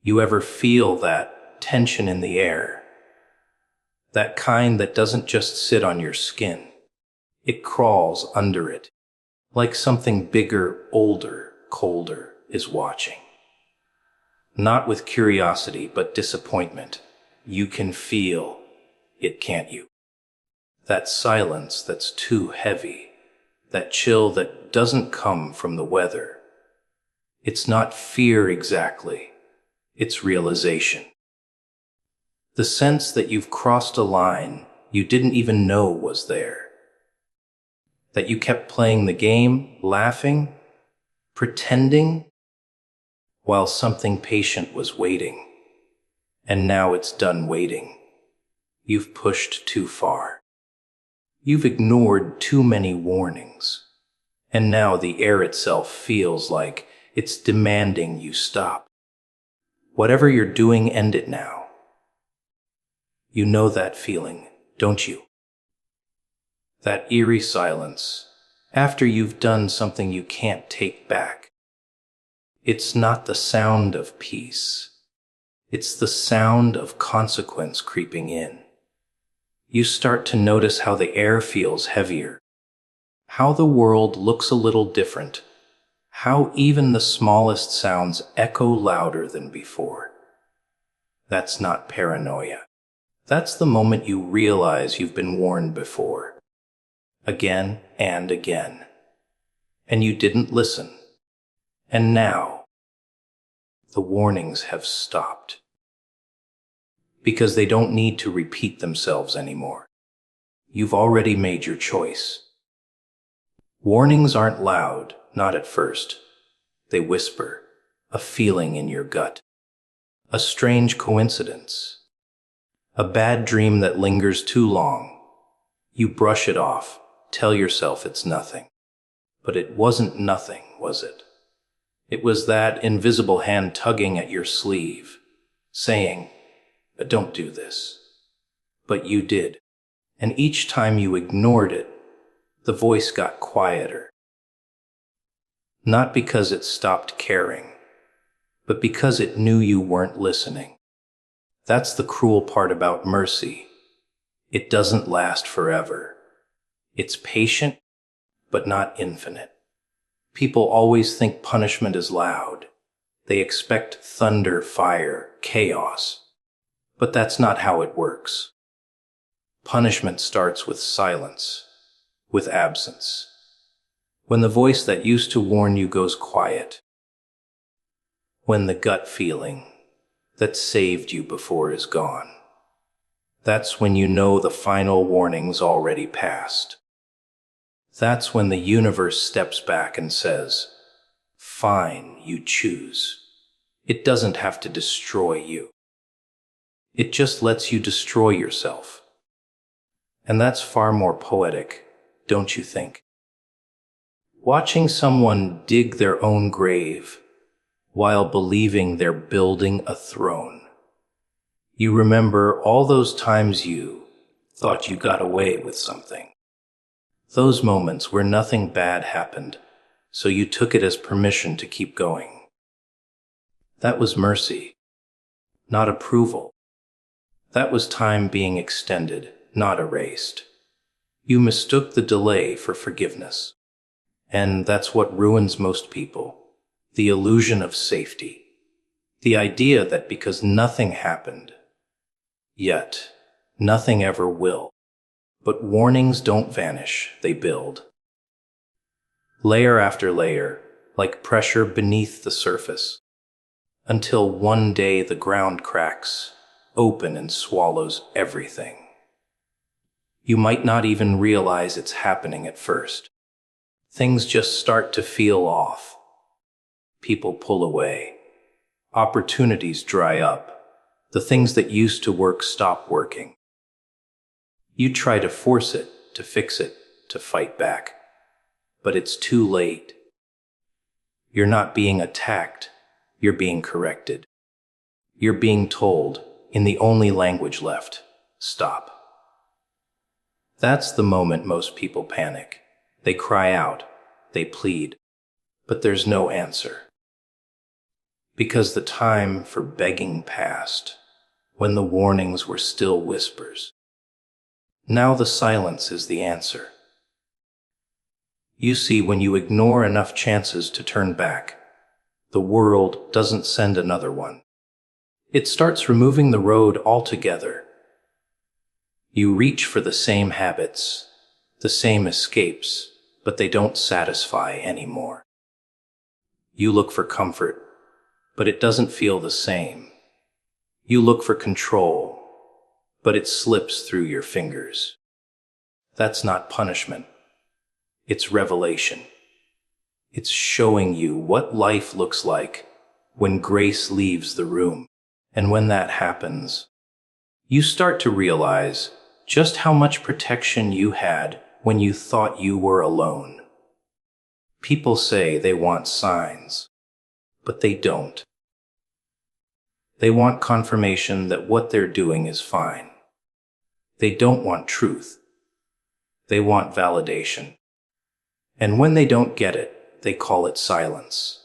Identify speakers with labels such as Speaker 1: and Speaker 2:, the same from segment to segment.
Speaker 1: You ever feel that tension in the air? That kind that doesn't just sit on your skin. It crawls under it, like something bigger, older, colder is watching. Not with curiosity, but disappointment. You can feel it, can't you? That silence that's too heavy, that chill that doesn't come from the weather. It's not fear exactly, it's realization. The sense that you've crossed a line you didn't even know was there. That you kept playing the game, laughing, pretending, while something patient was waiting. And now it's done waiting. You've pushed too far. You've ignored too many warnings. And now the air itself feels like it's demanding you stop. Whatever you're doing, end it now. You know that feeling, don't you? That eerie silence, after you've done something you can't take back. It's not the sound of peace. It's the sound of consequence creeping in. You start to notice how the air feels heavier, how the world looks a little different, how even the smallest sounds echo louder than before. That's not paranoia. That's the moment you realize you've been warned before, again and again, and you didn't listen. And now, the warnings have stopped. Because they don't need to repeat themselves anymore. You've already made your choice. Warnings aren't loud, not at first. They whisper, a feeling in your gut, a strange coincidence, a bad dream that lingers too long. You brush it off, tell yourself it's nothing. But it wasn't nothing, was it? It was that invisible hand tugging at your sleeve, saying, don't do this. But you did. And each time you ignored it, the voice got quieter. Not because it stopped caring, but because it knew you weren't listening. That's the cruel part about mercy. It doesn't last forever. It's patient, but not infinite. People always think punishment is loud. They expect thunder, fire, chaos. But that's not how it works. Punishment starts with silence, with absence. When the voice that used to warn you goes quiet. When the gut feeling that saved you before is gone. That's when you know the final warning's already passed. That's when the universe steps back and says, fine, you choose. It doesn't have to destroy you. It just lets you destroy yourself. And that's far more poetic, don't you think? Watching someone dig their own grave while believing they're building a throne. You remember all those times you thought you got away with something. Those moments where nothing bad happened, so you took it as permission to keep going. That was mercy, not approval. That was time being extended, not erased. You mistook the delay for forgiveness. And that's what ruins most people. The illusion of safety. The idea that because nothing happened, yet nothing ever will. But warnings don't vanish, they build. Layer after layer, like pressure beneath the surface. Until one day the ground cracks, open and swallows everything. You might not even realize it's happening at first. Things just start to feel off. People pull away. Opportunities dry up. The things that used to work stop working. You try to force it, to fix it, to fight back. But it's too late. You're not being attacked. You're being corrected. You're being told, in the only language left, stop. That's the moment most people panic. They cry out, they plead, but there's no answer. because the time for begging passed, when the warnings were still whispers. Now the silence is the answer. You see, when you ignore enough chances to turn back, the world doesn't send another one. It starts removing the road altogether. You reach for the same habits, the same escapes, but they don't satisfy anymore. You look for comfort, but it doesn't feel the same. You look for control, but it slips through your fingers. That's not punishment. It's revelation. It's showing you what life looks like when grace leaves the room. And when that happens, you start to realize just how much protection you had when you thought you were alone. People say they want signs, but they don't. They want confirmation that what they're doing is fine. They don't want truth. They want validation. And when they don't get it, they call it silence.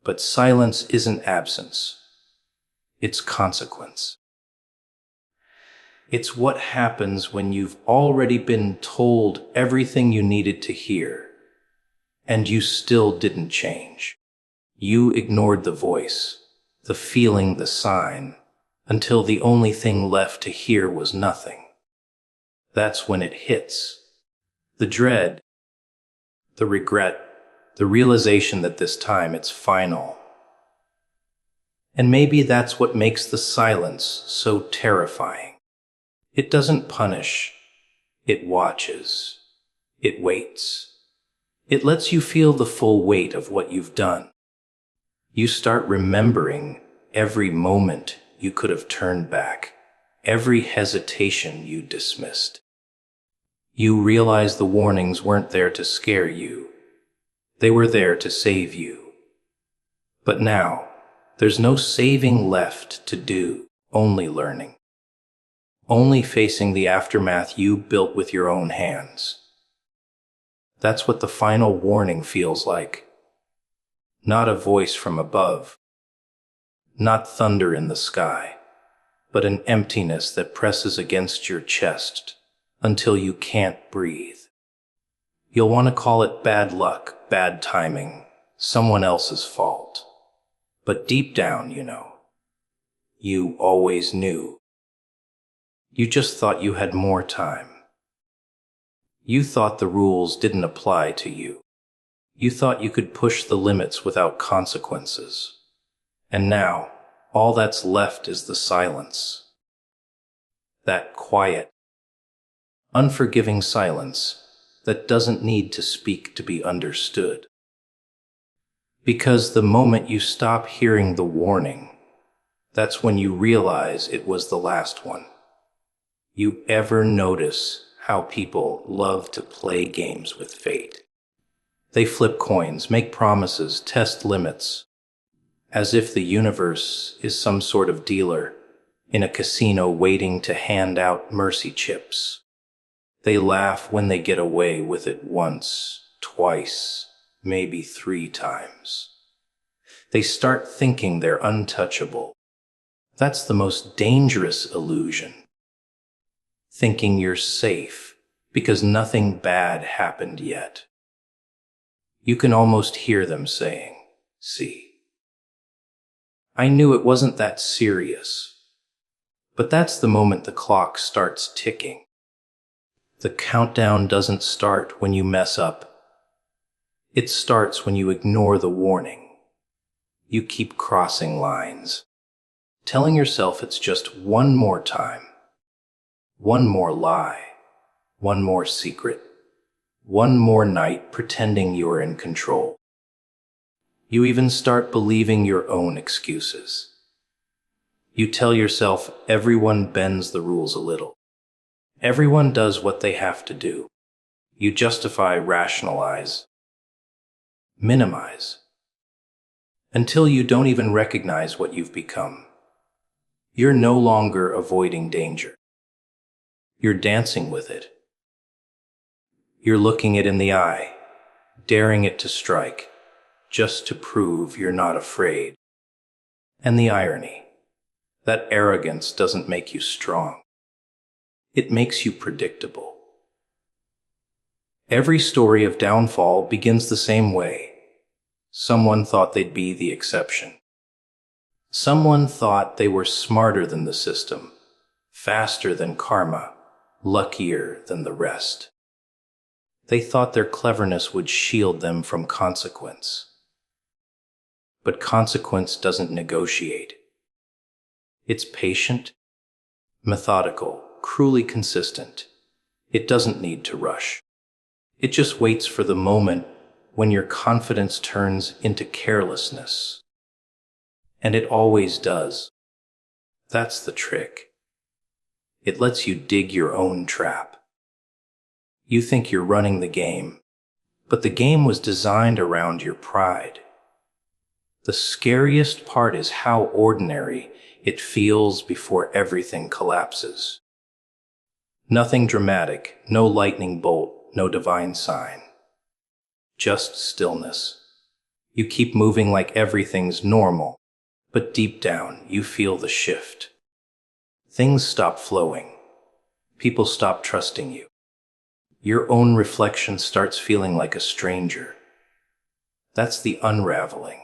Speaker 1: But silence isn't absence. It's consequence. It's what happens when you've already been told everything you needed to hear, and you still didn't change. You ignored the voice, the feeling, the sign, until the only thing left to hear was nothing. That's when it hits. The dread, the regret, the realization that this time it's final. And maybe that's what makes the silence so terrifying. It doesn't punish. It watches. It waits. It lets you feel the full weight of what you've done. You start remembering every moment you could have turned back, every hesitation you dismissed. You realize the warnings weren't there to scare you. They were there to save you. But now, there's no saving left to do, only learning. Only facing the aftermath you built with your own hands. That's what the final warning feels like. Not a voice from above, not thunder in the sky, but an emptiness that presses against your chest until you can't breathe. You'll want to call it bad luck, bad timing, someone else's fault. But deep down, you always knew. You just thought you had more time. You thought the rules didn't apply to you. You thought you could push the limits without consequences. And now, all that's left is the silence. That quiet, unforgiving silence that doesn't need to speak to be understood. Because the moment you stop hearing the warning, that's when you realize it was the last one. You ever notice how people love to play games with fate? They flip coins, make promises, test limits, as if the universe is some sort of dealer in a casino waiting to hand out mercy chips. They laugh when they get away with it once, twice, maybe 3 times. They start thinking they're untouchable. That's the most dangerous illusion. Thinking you're safe because nothing bad happened yet. You can almost hear them saying, "See, I knew it wasn't that serious." But that's the moment the clock starts ticking. The countdown doesn't start when you mess up. It starts when you ignore the warning. You keep crossing lines, telling yourself it's just one more time. One more lie, one more secret, one more night pretending you're in control. You even start believing your own excuses. You tell yourself everyone bends the rules a little. Everyone does what they have to do. You justify, rationalize, minimize, until you don't even recognize what you've become. You're no longer avoiding danger. You're dancing with it. You're looking it in the eye, daring it to strike, just to prove you're not afraid. And the irony, that arrogance doesn't make you strong. It makes you predictable. Every story of downfall begins the same way. Someone thought they'd be the exception. Someone thought they were smarter than the system, faster than karma, luckier than the rest. They thought their cleverness would shield them from consequence. But consequence doesn't negotiate. It's patient, methodical, cruelly consistent. It doesn't need to rush. It just waits for the moment when your confidence turns into carelessness. And it always does. That's the trick. It lets you dig your own trap. You think you're running the game, but the game was designed around your pride. The scariest part is how ordinary it feels before everything collapses. Nothing dramatic, no lightning bolt, no divine sign. Just stillness. You keep moving like everything's normal, but deep down you feel the shift. Things stop flowing. People stop trusting you. Your own reflection starts feeling like a stranger. That's the unraveling.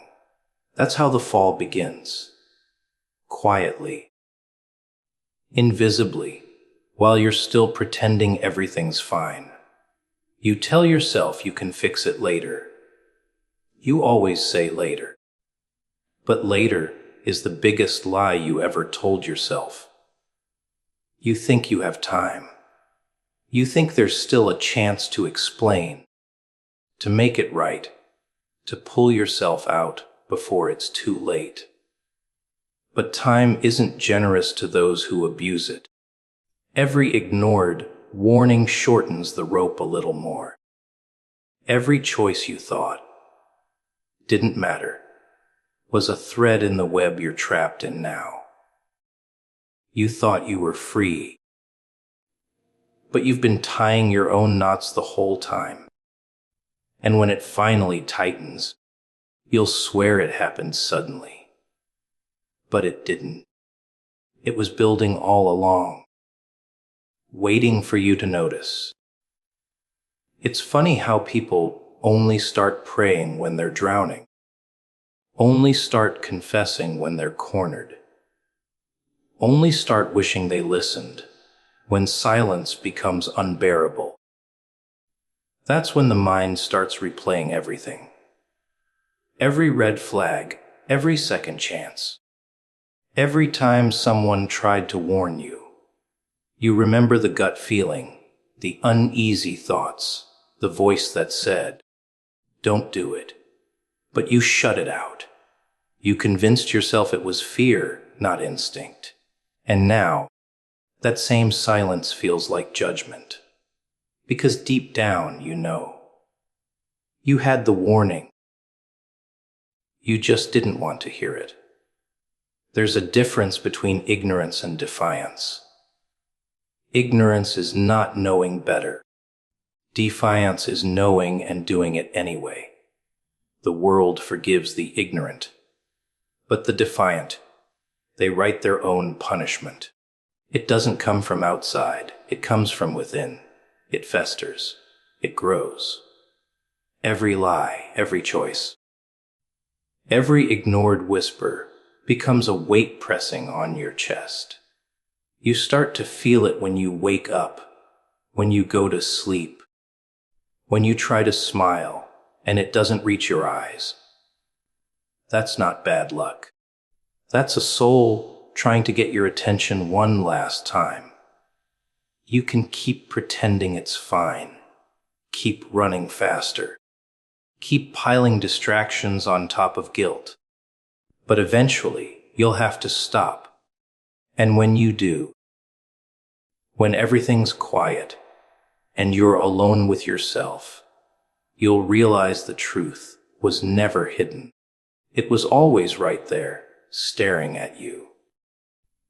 Speaker 1: That's how the fall begins. Quietly. Invisibly, while you're still pretending everything's fine. You tell yourself you can fix it later. You always say later. But later is the biggest lie you ever told yourself. You think you have time. You think there's still a chance to explain, to make it right, to pull yourself out before it's too late. But time isn't generous to those who abuse it. Every ignored warning shortens the rope a little more. Every choice you thought didn't matter was a thread in the web you're trapped in now. You thought you were free, but you've been tying your own knots the whole time. And when it finally tightens, you'll swear it happened suddenly. But it didn't. It was building all along, waiting for you to notice. It's funny how people only start praying when they're drowning, only start confessing when they're cornered, only start wishing they listened when silence becomes unbearable. That's when the mind starts replaying everything. Every red flag, every second chance. Every time someone tried to warn you. You remember the gut feeling, the uneasy thoughts, the voice that said, "Don't do it." But you shut it out. You convinced yourself it was fear, not instinct. And now, that same silence feels like judgment. Because deep down, you know. You had the warning. You just didn't want to hear it. There's a difference between ignorance and defiance. Ignorance is not knowing better. Defiance is knowing and doing it anyway. The world forgives the ignorant. But the defiant, they write their own punishment. It doesn't come from outside. It comes from within. It festers. It grows. Every lie, every choice, every ignored whisper becomes a weight pressing on your chest. You start to feel it when you wake up, when you go to sleep, when you try to smile and it doesn't reach your eyes. That's not bad luck. That's a soul trying to get your attention one last time. You can keep pretending it's fine, keep running faster, keep piling distractions on top of guilt. But eventually, you'll have to stop. And when you do, when everything's quiet and you're alone with yourself, you'll realize the truth was never hidden. It was always right there, staring at you.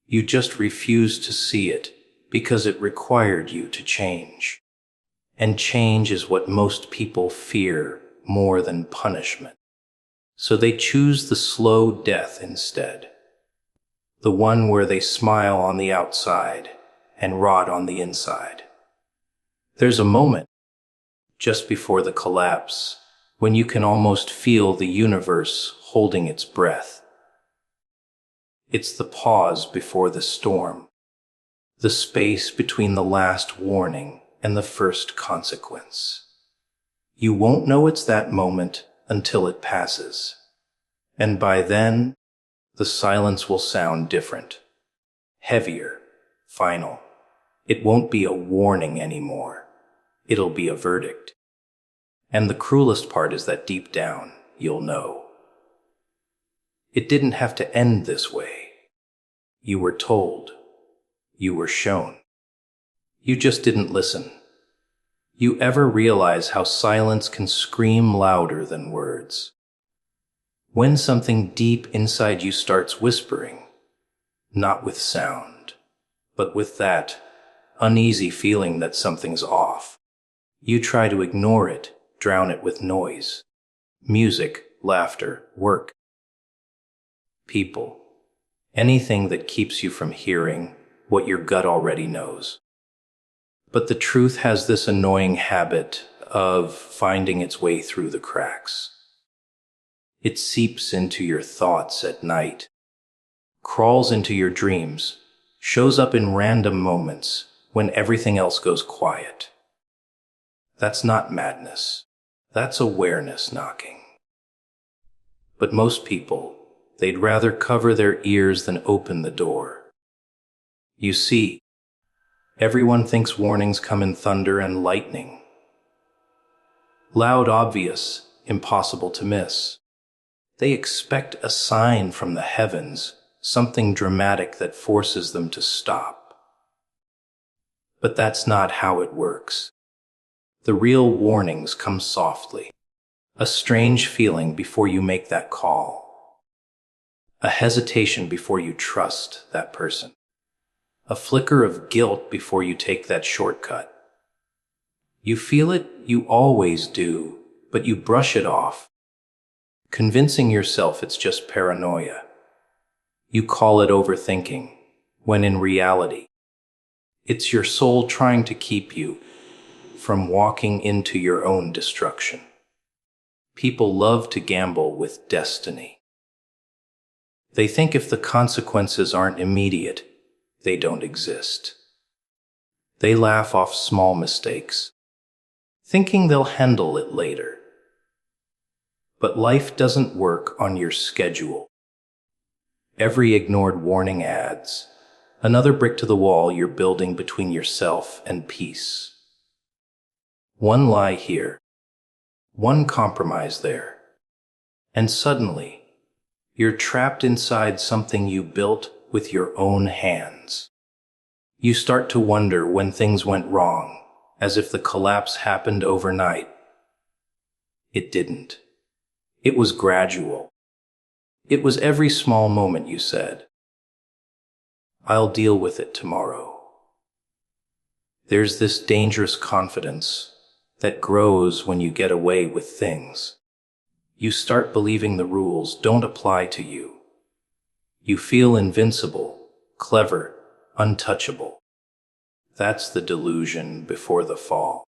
Speaker 1: You just refused to see it because it required you to change. And change is what most people fear more than punishment. So they choose the slow death instead. the one where they smile on the outside and rot on the inside. There's a moment, just before the collapse, when you can almost feel the universe holding its breath. It's the pause before the storm, the space between the last warning and the first consequence. You won't know it's that moment until it passes. And by then, the silence will sound different, heavier, final. It won't be a warning anymore. It'll be a verdict. And the cruelest part is that deep down, you'll know. It didn't have to end this way. You were told. You were shown. You just didn't listen. You ever realize how silence can scream louder than words? When something deep inside you starts whispering, not with sound, but with that uneasy feeling that something's off. You try to ignore it, drown it with noise, music, laughter, work, people, anything that keeps you from hearing what your gut already knows. But the truth has this annoying habit of finding its way through the cracks. It seeps into your thoughts at night, crawls into your dreams, shows up in random moments when everything else goes quiet. That's not madness. That's awareness knocking. But most people, they'd rather cover their ears than open the door. You see, everyone thinks warnings come in thunder and lightning. Loud, obvious, impossible to miss. They expect a sign from the heavens, something dramatic that forces them to stop. But that's not how it works. The real warnings come softly. A strange feeling before you make that call. A hesitation before you trust that person. A flicker of guilt before you take that shortcut. You feel it, you always do, but you brush it off, convincing yourself it's just paranoia. You call it overthinking, when in reality, it's your soul trying to keep you from walking into your own destruction. People love to gamble with destiny. They think if the consequences aren't immediate, they don't exist. They laugh off small mistakes, thinking they'll handle it later. But life doesn't work on your schedule. Every ignored warning adds another brick to the wall you're building between yourself and peace. One lie here, one compromise there, and suddenly, you're trapped inside something you built with your own hands. You start to wonder when things went wrong, as if the collapse happened overnight. It didn't. It was gradual. It was every small moment you said, "I'll deal with it tomorrow." There's this dangerous confidence that grows when you get away with things. You start believing the rules don't apply to you. You feel invincible, clever, untouchable. That's the delusion before the fall.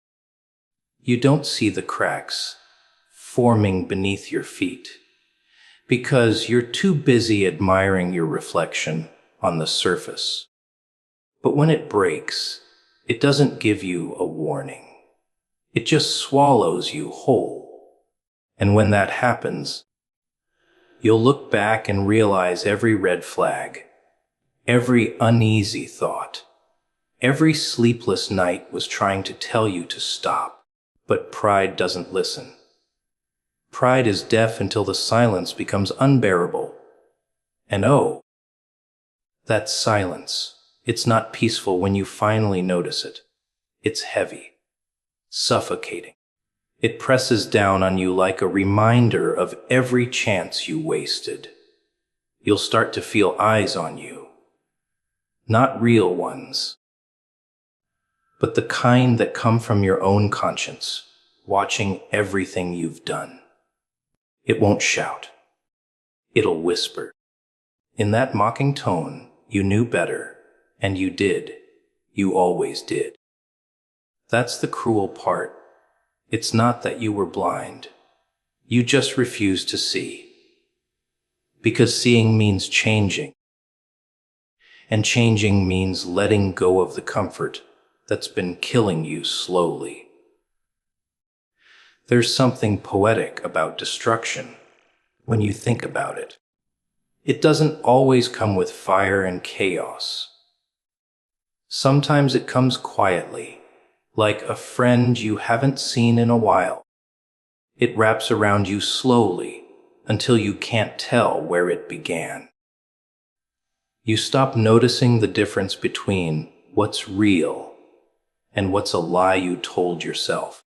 Speaker 1: You don't see the cracks forming beneath your feet because you're too busy admiring your reflection on the surface. But when it breaks, it doesn't give you a warning. It just swallows you whole. And when that happens, you'll look back and realize every red flag, every uneasy thought, every sleepless night was trying to tell you to stop. But pride doesn't listen. Pride is deaf until the silence becomes unbearable. And oh, that silence, it's not peaceful when you finally notice it. It's heavy. Suffocating. It presses down on you like a reminder of every chance you wasted. You'll start to feel eyes on you. Not real ones, but the kind that come from your own conscience, watching everything you've done. It won't shout. It'll whisper. In that mocking tone, you knew better, and you did. You always did. That's the cruel part. It's not that you were blind. You just refused to see. Because seeing means changing. And changing means letting go of the comfort that's been killing you slowly. There's something poetic about destruction when you think about it. It doesn't always come with fire and chaos. Sometimes it comes quietly, like a friend you haven't seen in a while. It wraps around you slowly until you can't tell where it began. You stop noticing the difference between what's real and what's a lie you told yourself.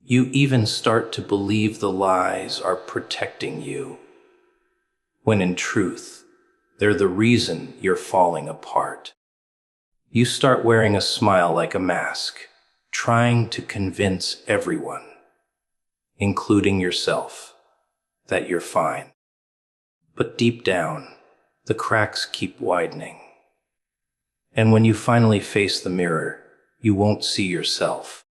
Speaker 1: You even start to believe the lies are protecting you, when in truth, they're the reason you're falling apart. You start wearing a smile like a mask, trying to convince everyone, including yourself, that you're fine. But deep down, the cracks keep widening. And when you finally face the mirror, you won't see yourself.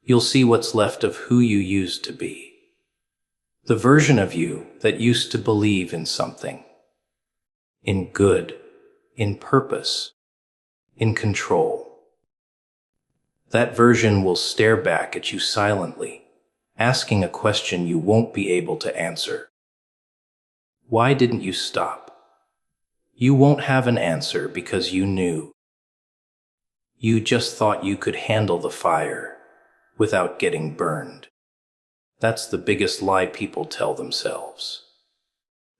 Speaker 1: You'll see what's left of who you used to be. The version of you that used to believe in something. In good, in purpose, in control. That version will stare back at you silently, asking a question you won't be able to answer. Why didn't you stop? You won't have an answer because you knew. You just thought you could handle the fire without getting burned. That's the biggest lie people tell themselves.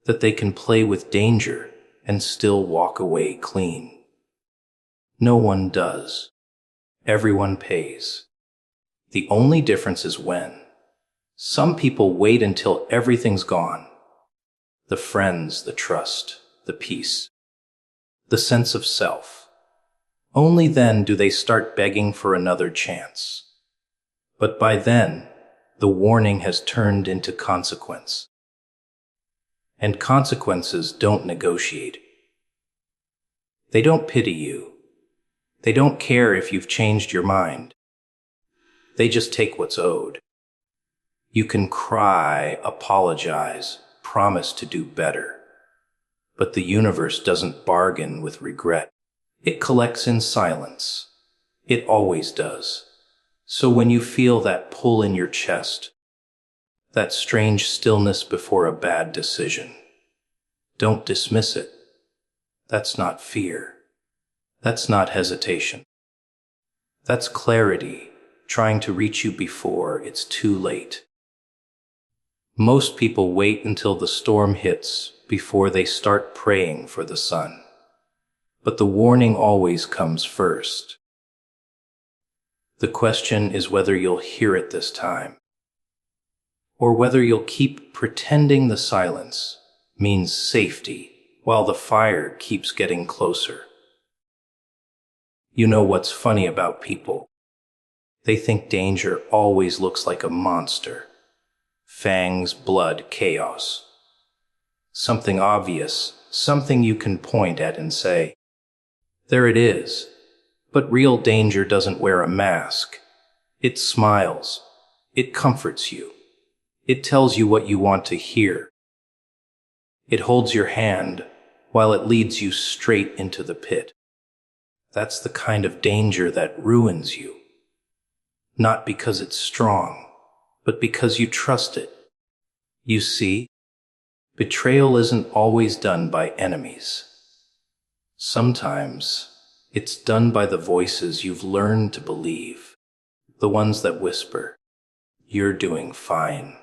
Speaker 1: That they can play with danger and still walk away clean. No one does. Everyone pays. The only difference is when. Some people wait until everything's gone. The friends, the trust, the peace, the sense of self. Only then do they start begging for another chance. But by then, the warning has turned into consequence. And consequences don't negotiate. They don't pity you. They don't care if you've changed your mind. They just take what's owed. You can cry, apologize, promise to do better. But the universe doesn't bargain with regret. It collects in silence. It always does. So when you feel that pull in your chest, that strange stillness before a bad decision, don't dismiss it. That's not fear. That's not hesitation. That's clarity, trying to reach you before it's too late. Most people wait until the storm hits before they start praying for the sun. But the warning always comes first. The question is whether you'll hear it this time, or whether you'll keep pretending the silence means safety while the fire keeps getting closer. You know what's funny about people? They think danger always looks like a monster. Fangs, blood, chaos. Something obvious, something you can point at and say, there it is. But real danger doesn't wear a mask. It smiles. It comforts you. It tells you what you want to hear. It holds your hand while it leads you straight into the pit. That's the kind of danger that ruins you. Not because it's strong, but because you trust it. You see, betrayal isn't always done by enemies. Sometimes it's done by the voices you've learned to believe, the ones that whisper, you're doing fine,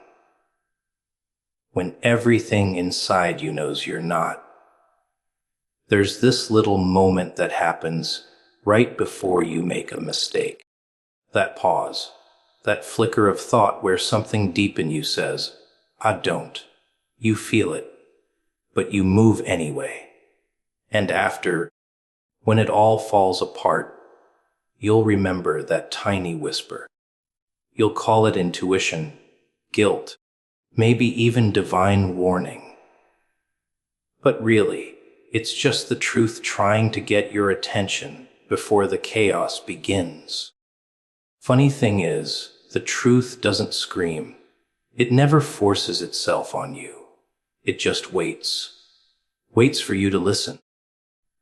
Speaker 1: when everything inside you knows you're not. There's this little moment that happens right before you make a mistake. That pause, that flicker of thought where something deep in you says, I don't. You feel it, but you move anyway. And after, when it all falls apart, you'll remember that tiny whisper. You'll call it intuition, guilt, maybe even divine warning. But really, it's just the truth trying to get your attention before the chaos begins. Funny thing is, the truth doesn't scream. It never forces itself on you. It just waits. Waits for you to listen.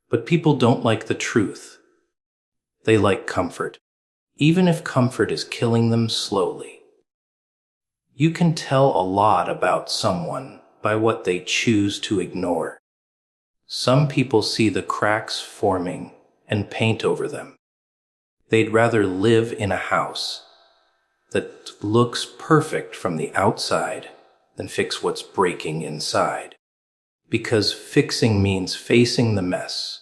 Speaker 1: But people don't like the truth. They like comfort, even if comfort is killing them slowly. You can tell a lot about someone by what they choose to ignore. Some people see the cracks forming and paint over them. They'd rather live in a house that looks perfect from the outside than fix what's breaking inside. Because fixing means facing the mess.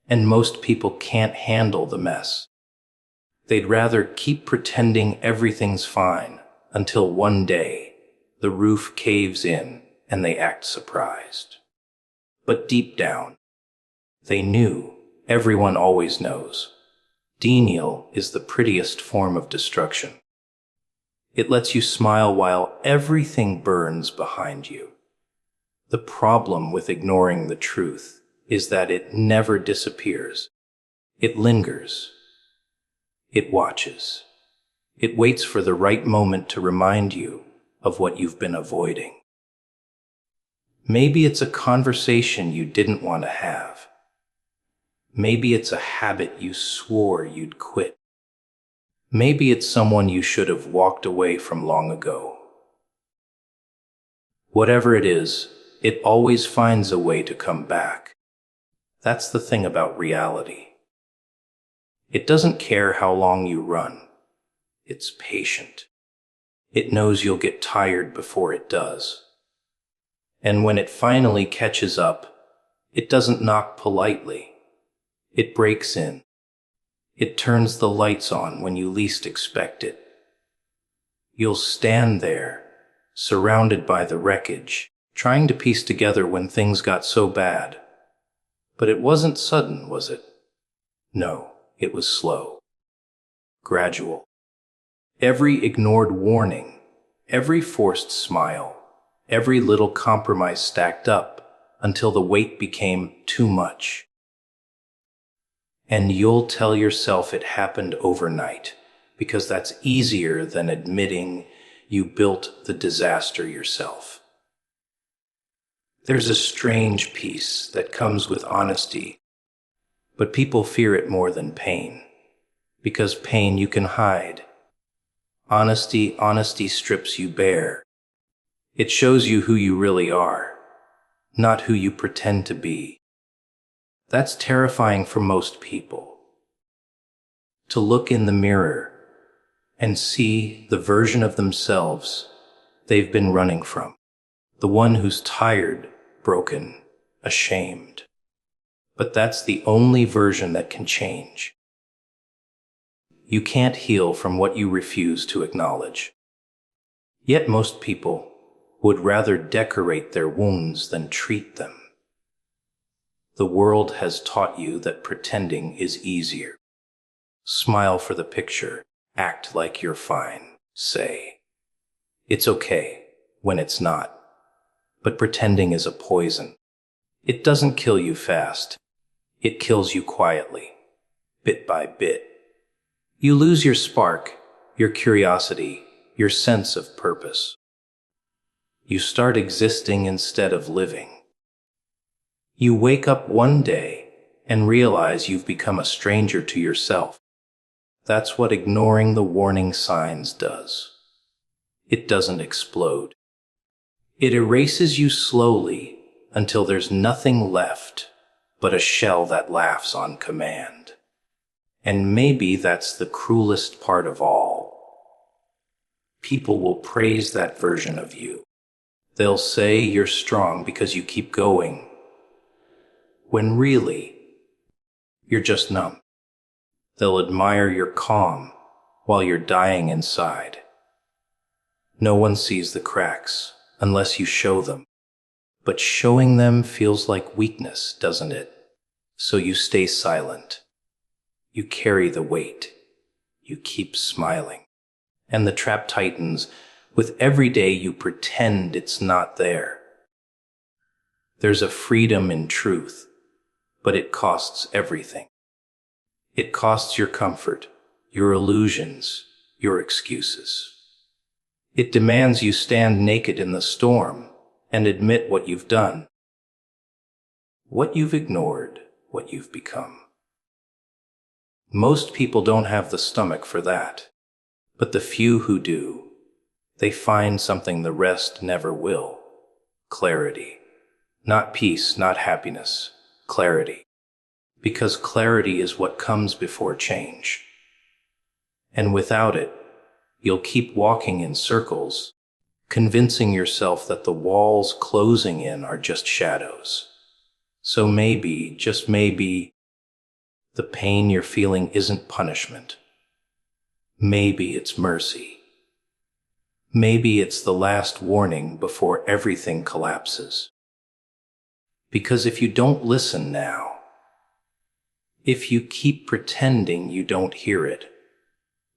Speaker 1: And most people can't handle the mess. They'd rather keep pretending everything's fine until one day the roof caves in and they act surprised. But deep down, they knew, everyone always knows, denial is the prettiest form of destruction. It lets you smile while everything burns behind you. The problem with ignoring the truth is that it never disappears. It lingers. It watches. It waits for the right moment to remind you of what you've been avoiding. Maybe it's a conversation you didn't want to have. Maybe it's a habit you swore you'd quit. Maybe it's someone you should have walked away from long ago. Whatever it is, it always finds a way to come back. That's the thing about reality. It doesn't care how long you run. It's patient. It knows you'll get tired before it does. And when it finally catches up, it doesn't knock politely. It breaks in. It turns the lights on when you least expect it. You'll stand there, surrounded by the wreckage, trying to piece together when things got so bad. But it wasn't sudden, was it? No, it was slow. Gradual. Every ignored warning, every forced smile, every little compromise stacked up until the weight became too much. And you'll tell yourself it happened overnight, because that's easier than admitting you built the disaster yourself. There's a strange peace that comes with honesty, but people fear it more than pain, because pain you can hide. Honesty strips you bare. It shows you who you really are, not who you pretend to be. That's terrifying for most people. To look in the mirror and see the version of themselves they've been running from. The one who's tired, broken, ashamed. But that's the only version that can change. You can't heal from what you refuse to acknowledge. Yet most people would rather decorate their wounds than treat them. The world has taught you that pretending is easier. Smile for the picture, act like you're fine, say. It's okay when it's not. But pretending is a poison. It doesn't kill you fast. It kills you quietly, bit by bit. You lose your spark, your curiosity, your sense of purpose. You start existing instead of living. You wake up one day and realize you've become a stranger to yourself. That's what ignoring the warning signs does. It doesn't explode. It erases you slowly until there's nothing left but a shell that laughs on command. And maybe that's the cruelest part of all. People will praise that version of you. They'll say you're strong because you keep going, when really, you're just numb. They'll admire your calm while you're dying inside. No one sees the cracks unless you show them. But showing them feels like weakness, doesn't it? So you stay silent. You carry the weight. You keep smiling. And the trap tightens with every day you pretend it's not there. There's a freedom in truth, but it costs everything. It costs your comfort, your illusions, your excuses. It demands you stand naked in the storm and admit what you've done, what you've ignored, what you've become. Most people don't have the stomach for that, but the few who do, they find something the rest never will: clarity. Not peace, not happiness, clarity. Because clarity is what comes before change. And without it, you'll keep walking in circles, convincing yourself that the walls closing in are just shadows. So maybe, just maybe, the pain you're feeling isn't punishment. Maybe it's mercy. Maybe it's the last warning before everything collapses. Because if you don't listen now, if you keep pretending you don't hear it,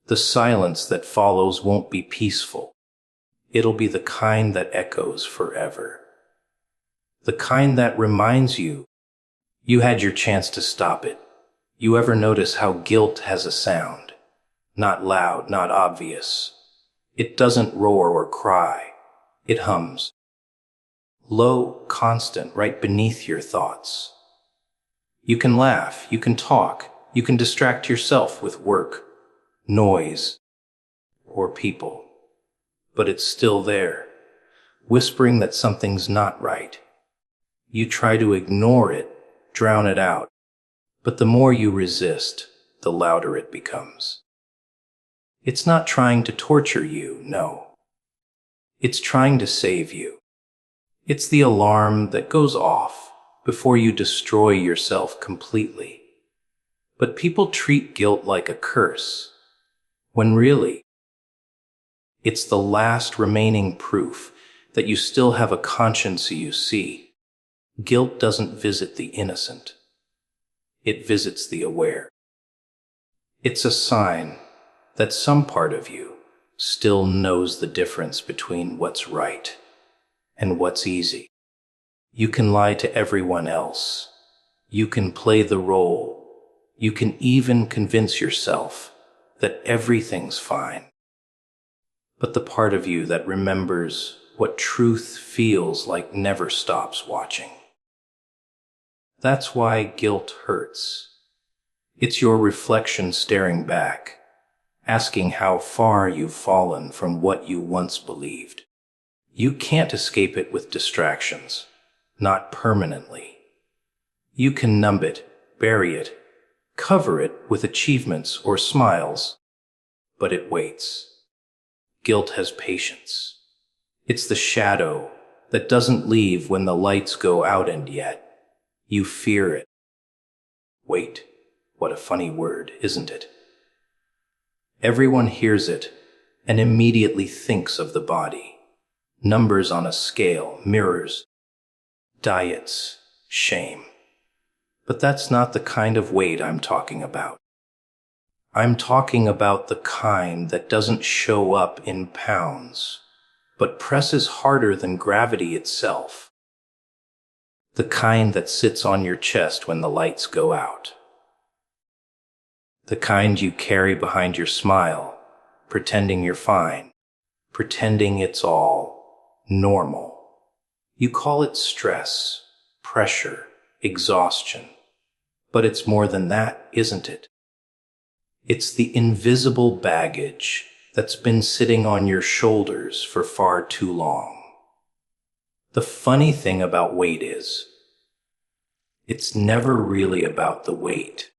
Speaker 1: the silence that follows won't be peaceful. It'll be the kind that echoes forever. The kind that reminds you, you had your chance to stop it. You ever notice how guilt has a sound? Not loud, not obvious. It doesn't roar or cry. It hums. Low, constant, right beneath your thoughts. You can laugh, you can talk, you can distract yourself with work, noise, or people. But it's still there, whispering that something's not right. You try to ignore it, drown it out, but the more you resist, the louder it becomes. It's not trying to torture you, no. It's trying to save you. It's the alarm that goes off before you destroy yourself completely. But people treat guilt like a curse, when really, it's the last remaining proof that you still have a conscience you see. Guilt doesn't visit the innocent. It visits the aware. It's a sign that some part of you still knows the difference between what's right and what's easy. You can lie to everyone else. You can play the role. You can even convince yourself that everything's fine. But the part of you that remembers what truth feels like never stops watching. That's why guilt hurts. It's your reflection staring back, asking how far you've fallen from what you once believed. You can't escape it with distractions, not permanently. You can numb it, bury it, cover it with achievements or smiles, but it waits. Guilt has patience. It's the shadow that doesn't leave when the lights go out, and yet you fear it. Wait, what a funny word, isn't it? Everyone hears it and immediately thinks of the body. Numbers on a scale, mirrors, diets, shame. But that's not the kind of weight I'm talking about. I'm talking about the kind that doesn't show up in pounds, but presses harder than gravity itself. The kind that sits on your chest when the lights go out. The kind you carry behind your smile, pretending you're fine, pretending it's all normal. You call it stress, pressure, exhaustion. But it's more than that, isn't it? It's the invisible baggage that's been sitting on your shoulders for far too long. The funny thing about weight is, it's never really about the weight,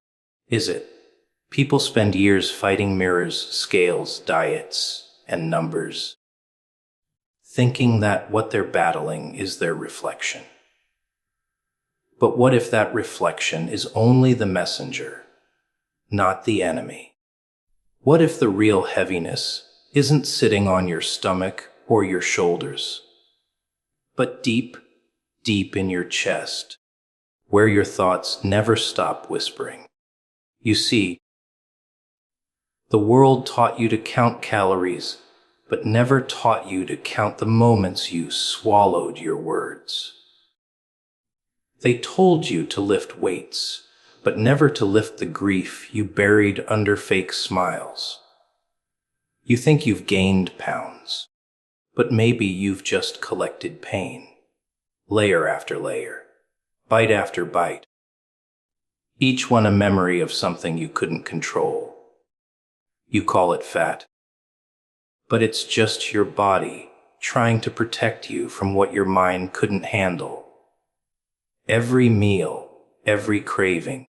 Speaker 1: is it? People spend years fighting mirrors, scales, diets, and numbers, thinking that what they're battling is their reflection. But what if that reflection is only the messenger, not the enemy? What if the real heaviness isn't sitting on your stomach or your shoulders, but deep, deep in your chest, where your thoughts never stop whispering? You see, the world taught you to count calories, but never taught you to count the moments you swallowed your words. They told you to lift weights, but never to lift the grief you buried under fake smiles. You think you've gained pounds, but maybe you've just collected pain, layer after layer, bite after bite, each one a memory of something you couldn't control. You call it fat, but it's just your body trying to protect you from what your mind couldn't handle. Every meal, every craving,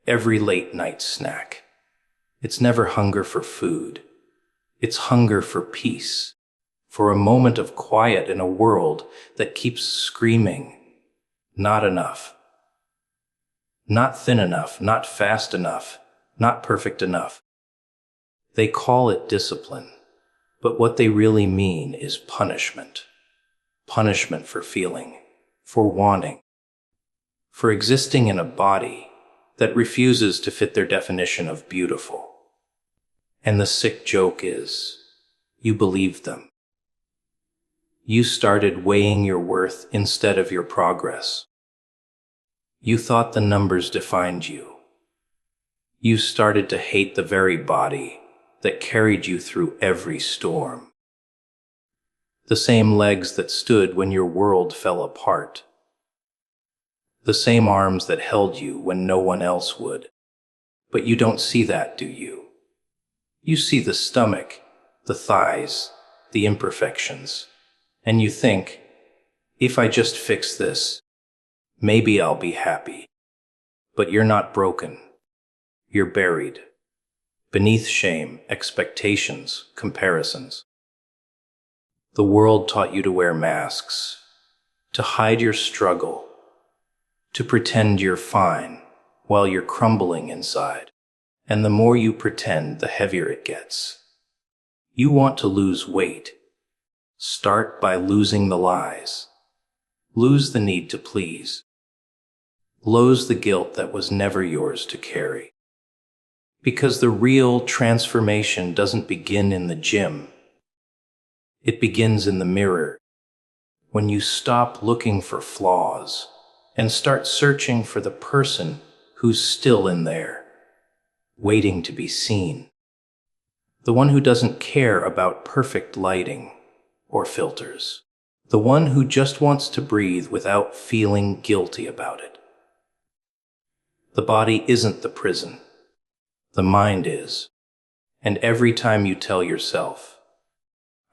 Speaker 1: every late night snack. It's never hunger for food. It's hunger for peace, for a moment of quiet in a world that keeps screaming, not enough. Not thin enough, not fast enough, not perfect enough. They call it discipline, but what they really mean is punishment. Punishment for feeling, for wanting, for existing in a body that refuses to fit their definition of beautiful. And the sick joke is, you believed them. You started weighing your worth instead of your progress. You thought the numbers defined you. You started to hate the very body that carried you through every storm. The same legs that stood when your world fell apart. The same arms that held you when no one else would. But you don't see that, do you? You see the stomach, the thighs, the imperfections, and you think, if I just fix this, maybe I'll be happy. But you're not broken. You're buried. Beneath shame, expectations, comparisons. The world taught you to wear masks, to hide your struggle, to pretend you're fine while you're crumbling inside. And the more you pretend, the heavier it gets. You want to lose weight. Start by losing the lies. Lose the need to please. Lose the guilt that was never yours to carry. Because the real transformation doesn't begin in the gym. It begins in the mirror, when you stop looking for flaws and start searching for the person who's still in there, waiting to be seen. The one who doesn't care about perfect lighting or filters. The one who just wants to breathe without feeling guilty about it. The body isn't the prison. The mind is. And every time you tell yourself,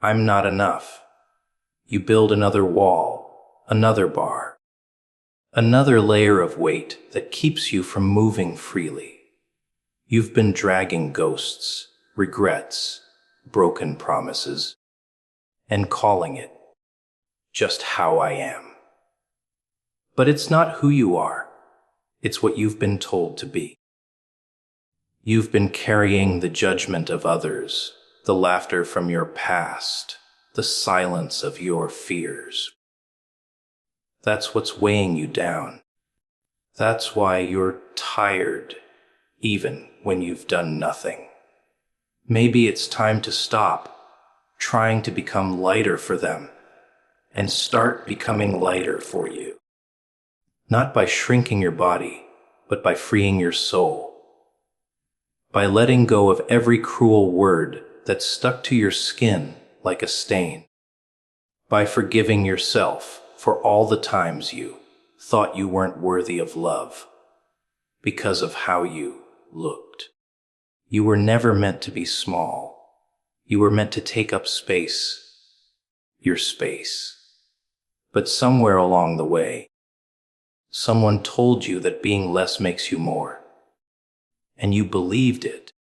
Speaker 1: I'm not enough, you build another wall, another bar, another layer of weight that keeps you from moving freely. You've been dragging ghosts, regrets, broken promises, and calling it just how I am. But it's not who you are. It's what you've been told to be. You've been carrying the judgment of others, the laughter from your past, the silence of your fears. That's what's weighing you down. That's why you're tired, even when you've done nothing. Maybe it's time to stop trying to become lighter for them and start becoming lighter for you. Not by shrinking your body, but by freeing your soul. By letting go of every cruel word that stuck to your skin like a stain. By forgiving yourself for all the times you thought you weren't worthy of love because of how you looked. You were never meant to be small. You were meant to take up space, your space. But somewhere along the way, someone told you that being less makes you more. And you believed it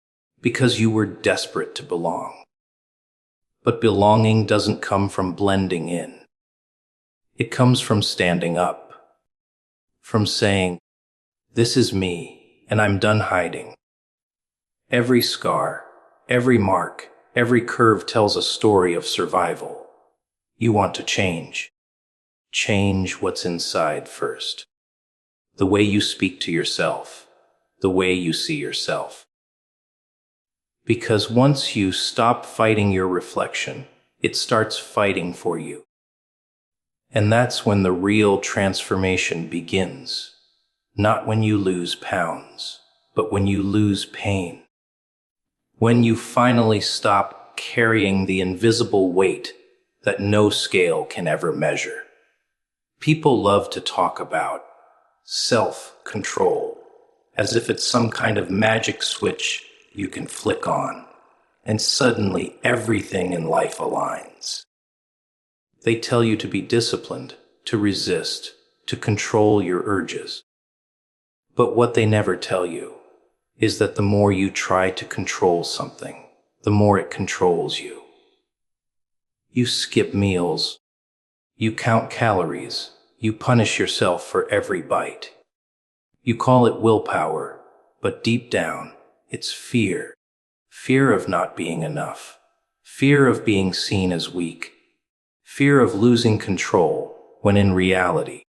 Speaker 1: because you were desperate to belong. But belonging doesn't come from blending in. It comes from standing up, from saying, this is me, and I'm done hiding. Every scar, every mark, every curve tells a story of survival. You want to change. Change what's inside first. The way you speak to yourself, the way you see yourself. Because once you stop fighting your reflection, it starts fighting for you. And that's when the real transformation begins. Not when you lose pounds, but when you lose pain. When you finally stop carrying the invisible weight that no scale can ever measure. People love to talk about self-control as if it's some kind of magic switch you can flick on, and suddenly everything in life aligns. They tell you to be disciplined, to resist, to control your urges. But what they never tell you is that the more you try to control something, the more it controls you. You skip meals, you count calories, you punish yourself for every bite. You call it willpower, but deep down, it's fear. Fear of not being enough. Fear of being seen as weak. Fear of losing control, when in reality,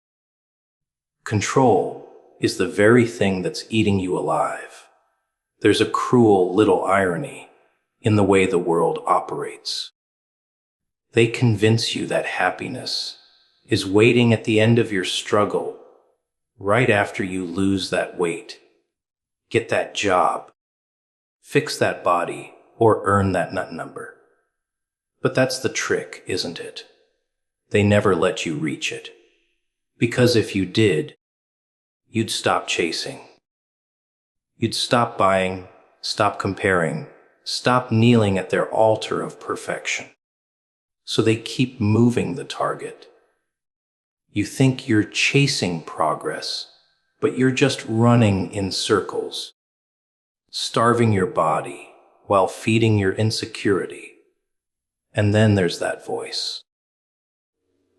Speaker 1: control is the very thing that's eating you alive. There's a cruel little irony in the way the world operates. They convince you that happiness is waiting at the end of your struggle, right after you lose that weight, get that job, fix that body, or earn that nut number. But that's the trick, isn't it? They never let you reach it. Because if you did, you'd stop chasing. You'd stop buying, stop comparing, stop kneeling at their altar of perfection. So they keep moving the target. You think you're chasing progress, but you're just running in circles, starving your body while feeding your insecurity. And then there's that voice.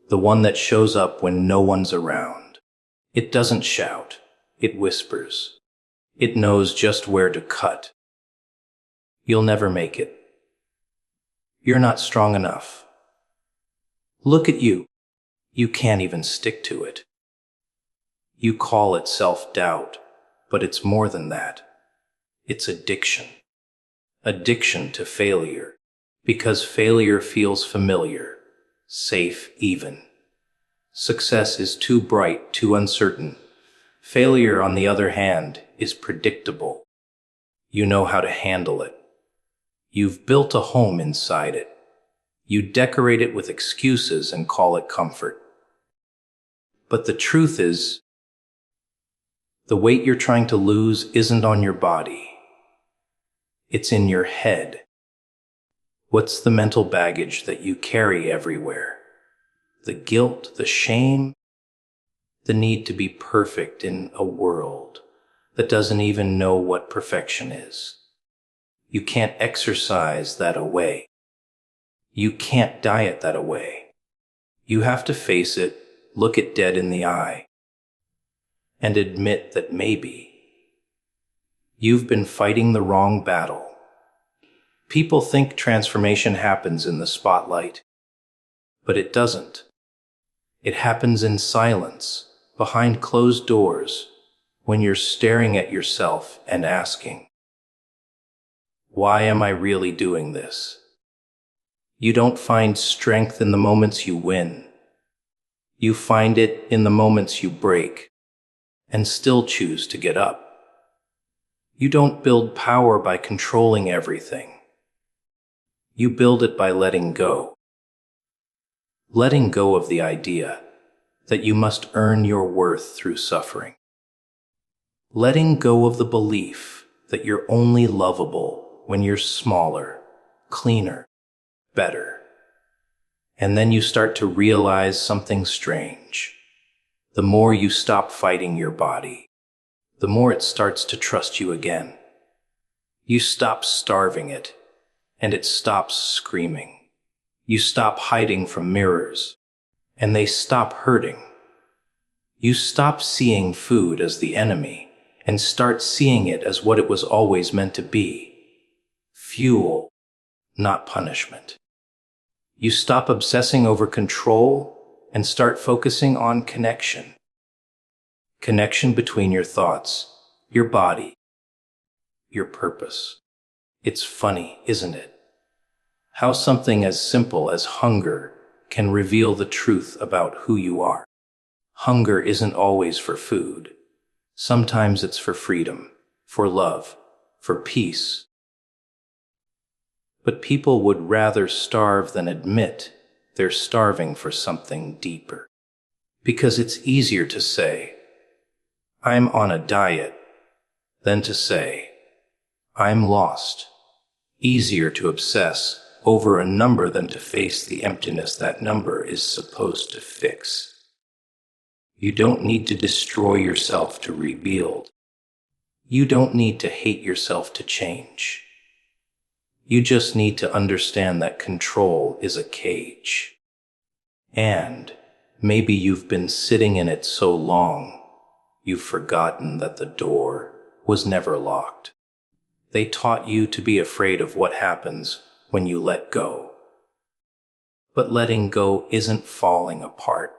Speaker 1: The one that shows up when no one's around. It doesn't shout, it whispers. It knows just where to cut. You'll never make it. You're not strong enough. Look at you. You can't even stick to it. You call it self-doubt, but it's more than that. It's addiction. Addiction to failure, because failure feels familiar, safe even. Success is too bright, too uncertain. Failure, on the other hand, is predictable. You know how to handle it. You've built a home inside it. You decorate it with excuses and call it comfort. But the truth is, the weight you're trying to lose isn't on your body. It's in your head. What's the mental baggage that you carry everywhere? The guilt, the shame, the need to be perfect in a world that doesn't even know what perfection is. You can't exercise that away. You can't diet that away. You have to face it, look it dead in the eye, and admit that maybe you've been fighting the wrong battle. People think transformation happens in the spotlight, but it doesn't. It happens in silence, behind closed doors, when you're staring at yourself and asking, why am I really doing this? You don't find strength in the moments you win. You find it in the moments you break and still choose to get up. You don't build power by controlling everything. You build it by letting go. Letting go of the idea that you must earn your worth through suffering. Letting go of the belief that you're only lovable when you're smaller, cleaner, better. And then you start to realize something strange. The more you stop fighting your body, the more it starts to trust you again. You stop starving it, and it stops screaming. You stop hiding from mirrors, and they stop hurting. You stop seeing food as the enemy, and start seeing it as what it was always meant to be. Fuel, not punishment. You stop obsessing over control and start focusing on connection. Connection between your thoughts, your body, your purpose. It's funny, isn't it? How something as simple as hunger can reveal the truth about who you are. Hunger isn't always for food. Sometimes it's for freedom, for love, for peace. But people would rather starve than admit they're starving for something deeper. Because it's easier to say, I'm on a diet, than to say, I'm lost. Easier to obsess over a number than to face the emptiness that number is supposed to fix. You don't need to destroy yourself to rebuild. You don't need to hate yourself to change. You just need to understand that control is a cage. And maybe you've been sitting in it so long, you've forgotten that the door was never locked. They taught you to be afraid of what happens when you let go. But letting go isn't falling apart.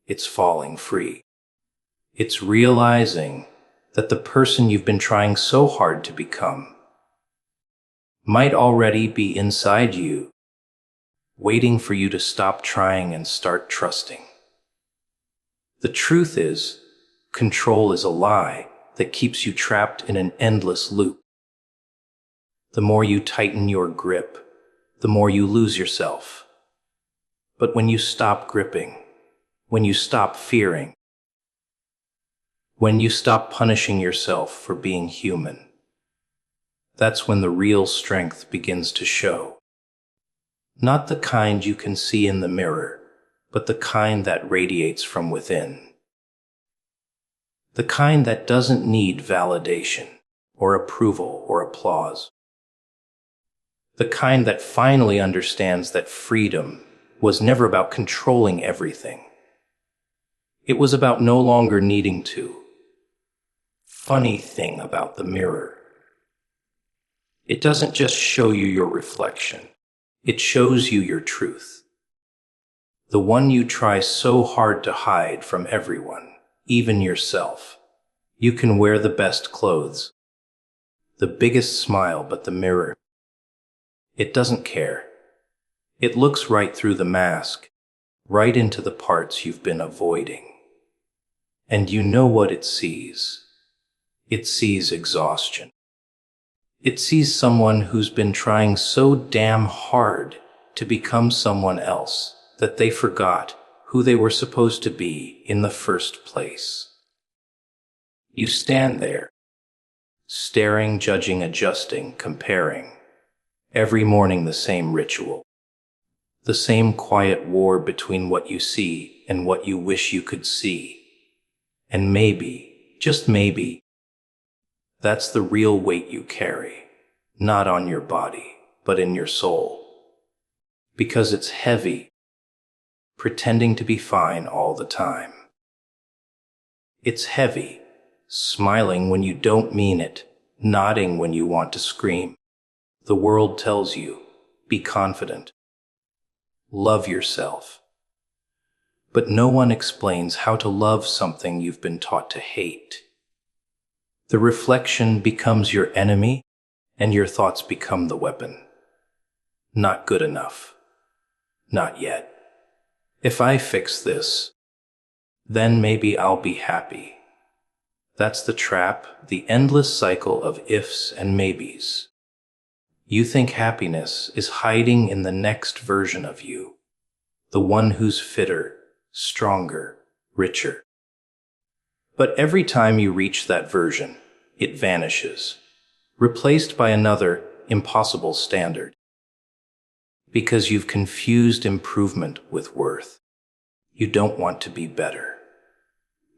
Speaker 1: It's falling free. It's realizing that the person you've been trying so hard to become might already be inside you, waiting for you to stop trying and start trusting. The truth is, control is a lie that keeps you trapped in an endless loop. The more you tighten your grip, the more you lose yourself. But when you stop gripping, when you stop fearing, when you stop punishing yourself for being human, that's when the real strength begins to show. Not the kind you can see in the mirror, but the kind that radiates from within. The kind that doesn't need validation, or approval, or applause. The kind that finally understands that freedom was never about controlling everything. It was about no longer needing to. Funny thing about the mirror. It doesn't just show you your reflection. It shows you your truth. The one you try so hard to hide from everyone, even yourself. You can wear the best clothes, the biggest smile, but the mirror, it doesn't care. It looks right through the mask, right into the parts you've been avoiding. And you know what it sees. It sees exhaustion. It sees someone who's been trying so damn hard to become someone else that they forgot who they were supposed to be in the first place. You stand there, staring, judging, adjusting, comparing. Every morning the same ritual. The same quiet war between what you see and what you wish you could see. And maybe, just maybe, that's the real weight you carry, not on your body, but in your soul. Because it's heavy, pretending to be fine all the time. It's heavy, smiling when you don't mean it, nodding when you want to scream. The world tells you, be confident. Love yourself. But no one explains how to love something you've been taught to hate. The reflection becomes your enemy, and your thoughts become the weapon. Not good enough. Not yet. If I fix this, then maybe I'll be happy. That's the trap, the endless cycle of ifs and maybes. You think happiness is hiding in the next version of you, the one who's fitter, stronger, richer. But every time you reach that version, it vanishes, replaced by another impossible standard. Because you've confused improvement with worth. You don't want to be better.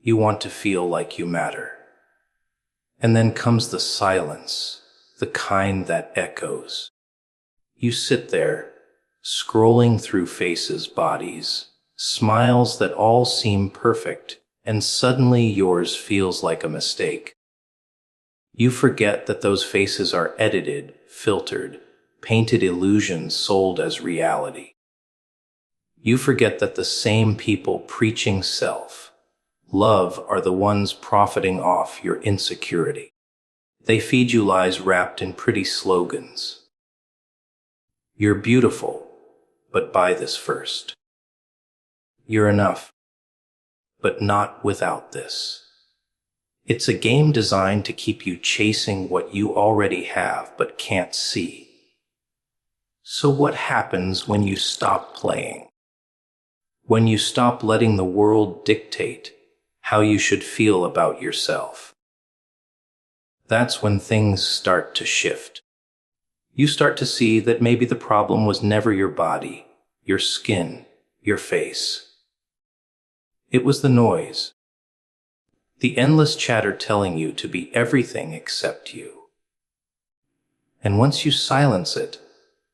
Speaker 1: You want to feel like you matter. And then comes the silence, the kind that echoes. You sit there, scrolling through faces, bodies, smiles that all seem perfect, and suddenly yours feels like a mistake. You forget that those faces are edited, filtered, painted illusions sold as reality. You forget that the same people preaching self-love are the ones profiting off your insecurity. They feed you lies wrapped in pretty slogans. You're beautiful, but buy this first. You're enough, but not without this. It's a game designed to keep you chasing what you already have but can't see. So what happens when you stop playing? When you stop letting the world dictate how you should feel about yourself? That's when things start to shift. You start to see that maybe the problem was never your body, your skin, your face. It was the noise. The endless chatter telling you to be everything except you. And once you silence it,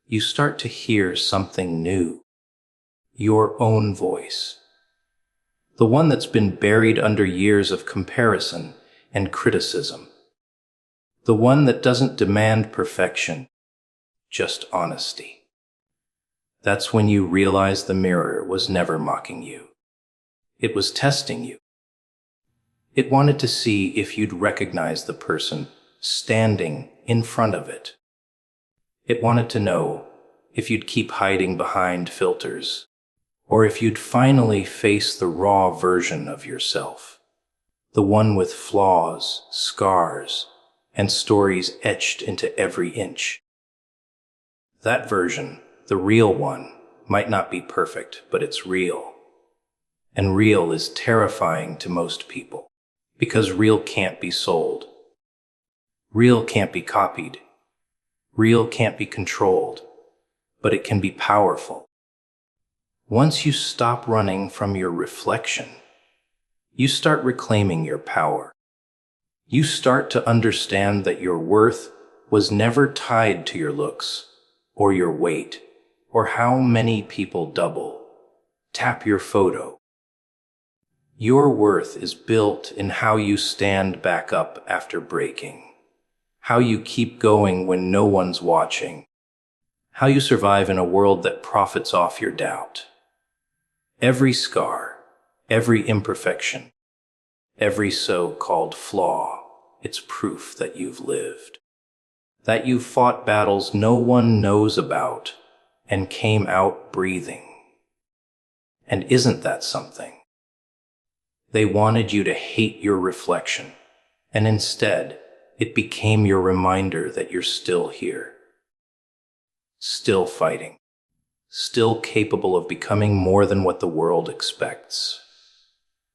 Speaker 1: you start to hear something new. Your own voice. The one that's been buried under years of comparison and criticism. The one that doesn't demand perfection, just honesty. That's when you realize the mirror was never mocking you. It was testing you. It wanted to see if you'd recognize the person standing in front of it. It wanted to know if you'd keep hiding behind filters, or if you'd finally face the raw version of yourself, the one with flaws, scars, and stories etched into every inch. That version, the real one, might not be perfect, but it's real. And real is terrifying to most people, because real can't be sold. Real can't be copied. Real can't be controlled, but it can be powerful. Once you stop running from your reflection, you start reclaiming your power. You start to understand that your worth was never tied to your looks, or your weight, or how many people tap your photo. Your worth is built in how you stand back up after breaking, how you keep going when no one's watching, how you survive in a world that profits off your doubt. Every scar, every imperfection, every so-called flaw, it's proof that you've lived, that you've fought battles no one knows about and came out breathing. And isn't that something? They wanted you to hate your reflection, and instead, it became your reminder that you're still here, still fighting, still capable of becoming more than what the world expects.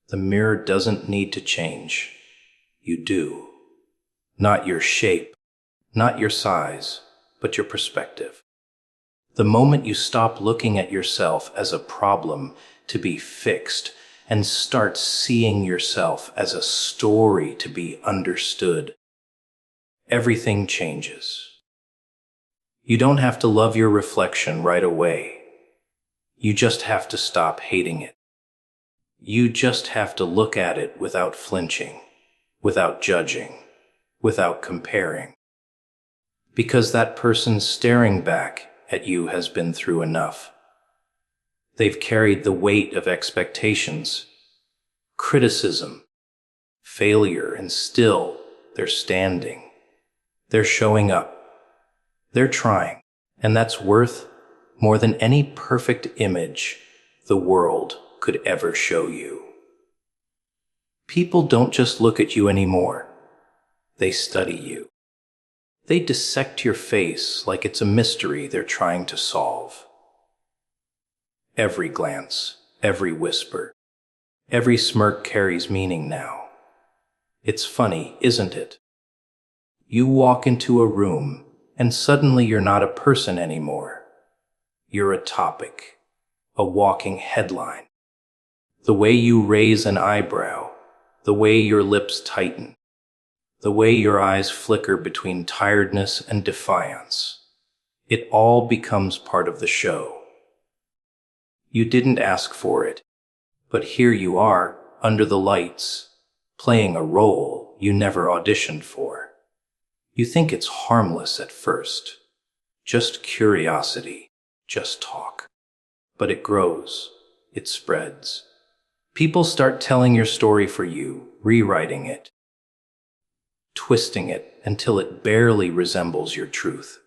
Speaker 1: The mirror doesn't need to change. You do. Not your shape, not your size, but your perspective. The moment you stop looking at yourself as a problem to be fixed and start seeing yourself as a story to be understood, everything changes. You don't have to love your reflection right away. You just have to stop hating it. You just have to look at it without flinching, without judging, without comparing. Because that person staring back at you has been through enough. They've carried the weight of expectations, criticism, failure, and still they're standing. They're showing up. They're trying. And that's worth more than any perfect image the world could ever show you. People don't just look at you anymore. They study you. They dissect your face like it's a mystery they're trying to solve. Every glance, every whisper, every smirk carries meaning now. It's funny, isn't it? You walk into a room and suddenly you're not a person anymore. You're a topic, a walking headline. The way you raise an eyebrow, the way your lips tighten, the way your eyes flicker between tiredness and defiance. It all becomes part of the show. You didn't ask for it, but here you are, under the lights, playing a role you never auditioned for. You think it's harmless at first, just curiosity, just talk. But it grows, it spreads. People start telling your story for you, rewriting it, twisting it until it barely resembles your truth.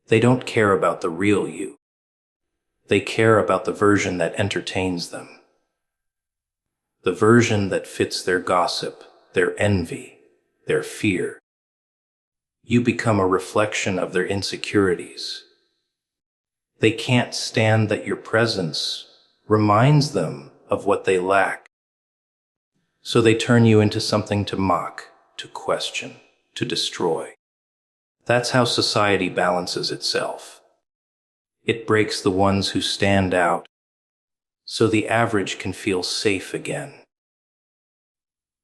Speaker 1: They don't care about the real you. They care about the version that entertains them, the version that fits their gossip, their envy, their fear. You become a reflection of their insecurities. They can't stand that your presence reminds them of what they lack. So they turn you into something to mock, to question, to destroy. That's how society balances itself. It breaks the ones who stand out, so the average can feel safe again.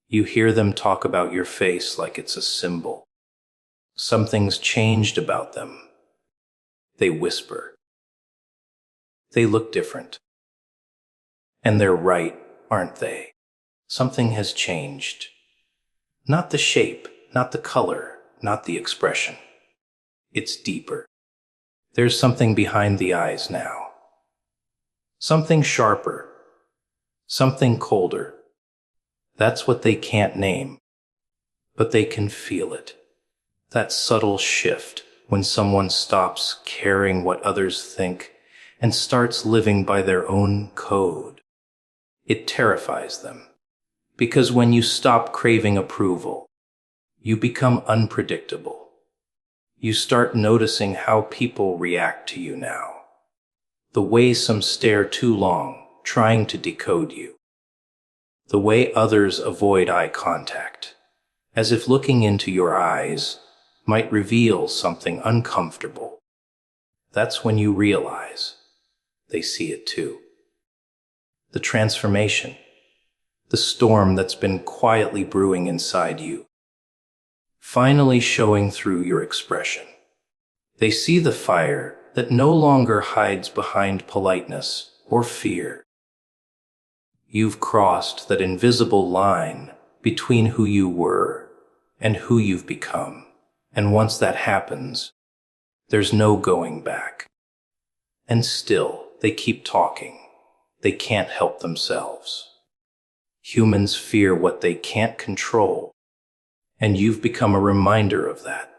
Speaker 1: You hear them talk about your face like it's a symbol. Something's changed about them. They whisper. They look different. And they're right, aren't they? Something has changed. Not the shape, not the color, not the expression. It's deeper. There's something behind the eyes now. Something sharper. Something colder. That's what they can't name, but they can feel it. That subtle shift when someone stops caring what others think and starts living by their own code. It terrifies them, because when you stop craving approval, you become unpredictable. You start noticing how people react to you now. The way some stare too long, trying to decode you. The way others avoid eye contact, as if looking into your eyes might reveal something uncomfortable. That's when you realize they see it too. The transformation, the storm that's been quietly brewing inside you, finally showing through your expression. They see the fire that no longer hides behind politeness or fear. You've crossed that invisible line between who you were and who you've become. And once that happens, there's no going back. And still, they keep talking. They can't help themselves. Humans fear what they can't control. And you've become a reminder of that.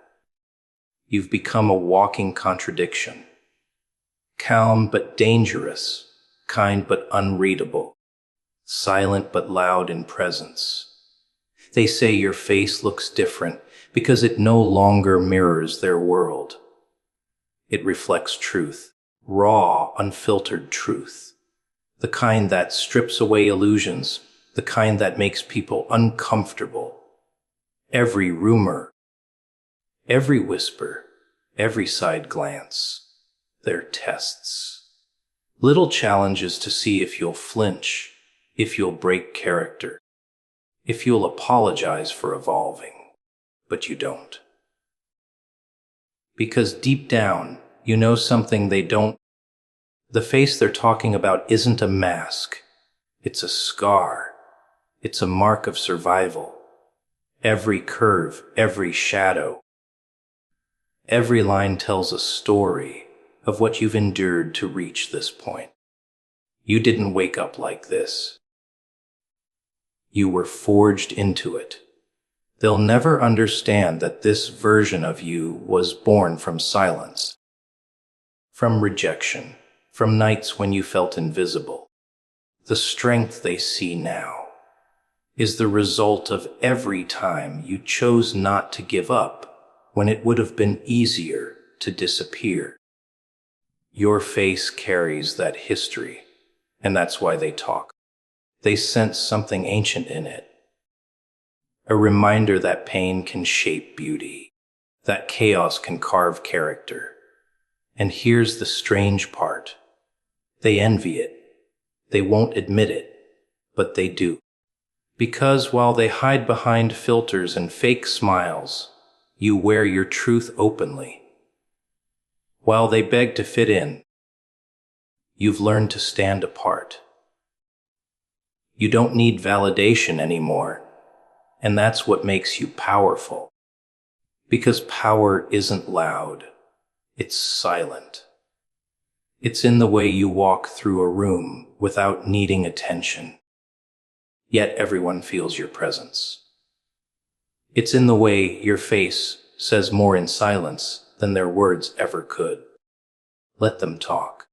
Speaker 1: You've become a walking contradiction. Calm but dangerous, kind but unreadable, silent but loud in presence. They say your face looks different because it no longer mirrors their world. It reflects truth, raw, unfiltered truth, the kind that strips away illusions, the kind that makes people uncomfortable. Every rumor, every whisper, every side glance, they're tests. Little challenges to see if you'll flinch, if you'll break character, if you'll apologize for evolving. But you don't. Because deep down, you know something they don't. The face they're talking about isn't a mask. It's a scar. It's a mark of survival. Every curve, every shadow, every line tells a story of what you've endured to reach this point. You didn't wake up like this. You were forged into it. They'll never understand that this version of you was born from silence, from rejection, from nights when you felt invisible. The strength they see now is the result of every time you chose not to give up when it would have been easier to disappear. Your face carries that history, and that's why they talk. They sense something ancient in it. A reminder that pain can shape beauty, that chaos can carve character. And here's the strange part. They envy it. They won't admit it, but they do. Because while they hide behind filters and fake smiles, you wear your truth openly. While they beg to fit in, you've learned to stand apart. You don't need validation anymore. And that's what makes you powerful. Because power isn't loud. It's silent. It's in the way you walk through a room without needing attention. Yet everyone feels your presence. It's in the way your face says more in silence than their words ever could. Let them talk.